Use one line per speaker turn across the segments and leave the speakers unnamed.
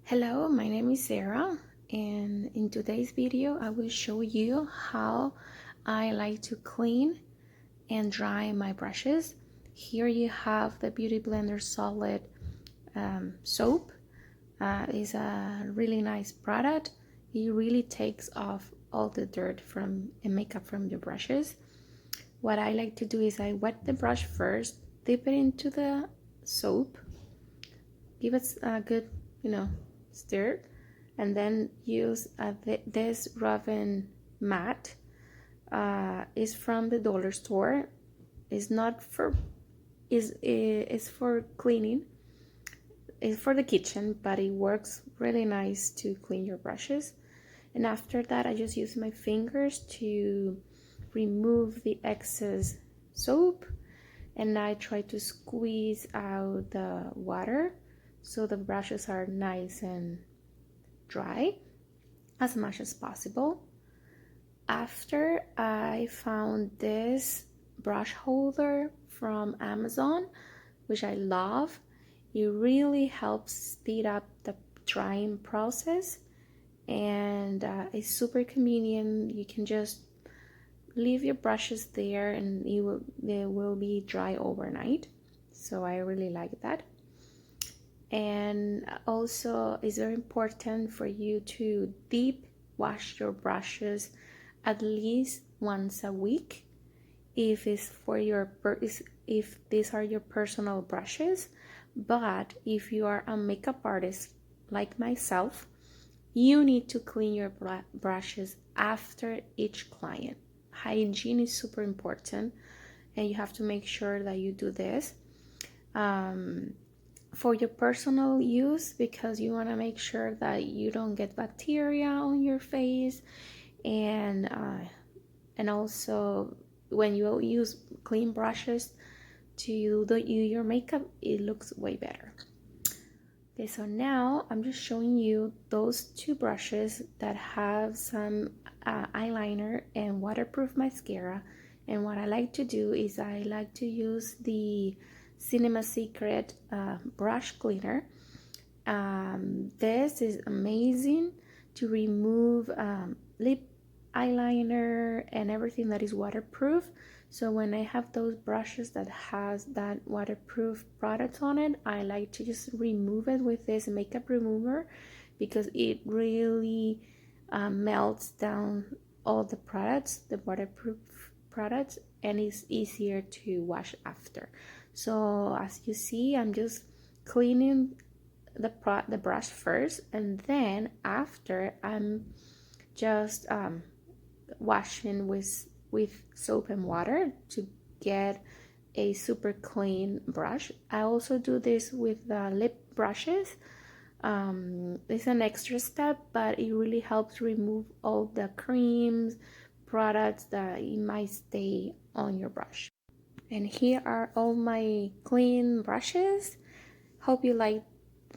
Hello, my name is Sarah, and in today's video I will show you how I like to clean and dry my brushes. Here you have the Beauty Blender Solid soap. It's a really nice product. It really takes off all the dirt and makeup from your brushes. What I like to do is I wet the brush first, dip it into the soap, give it a good, stir, and then use this rubbing mat. Is from the dollar store. It's not for is for cleaning. It's for the kitchen, but it works really nice to clean your brushes. And after that, I just use my fingers to remove the excess soap, and I try to squeeze out the water so the brushes are nice and dry as much as possible. After, I found this brush holder from Amazon, which I love. It really helps speed up the drying process, and it's super convenient. You can just leave your brushes there and they will be dry overnight, so I really like that. And also, it's very important for you to deep wash your brushes at least once a week if these are your personal brushes. But if you are a makeup artist like myself, you need to clean your brushes after each client. Hygiene is super important, and you have to make sure that you do this for your personal use, because you want to make sure that you don't get bacteria on your face, and also when you use clean brushes to do your makeup, it looks way better. Okay, so now I'm just showing you those two brushes that have some eyeliner and waterproof mascara. And what I like to do is I like to use the Cinema Secret brush cleaner. This is amazing to remove lip eyeliner and everything that is waterproof. So when I have those brushes that has that waterproof product on it, I like to just remove it with this makeup remover, because it really melts down all the products, the waterproof products, and it's easier to wash after. So as you see, I'm just cleaning the brush first, and then after I'm just washing with soap and water to get a super clean brush. I also do this with the lip brushes. It's an extra step, but it really helps remove all the creams, products that it might stay on your brush. And here are all my clean brushes. Hope you liked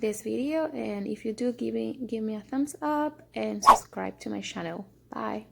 this video, and if you do, give me a thumbs up and subscribe to my channel. Bye.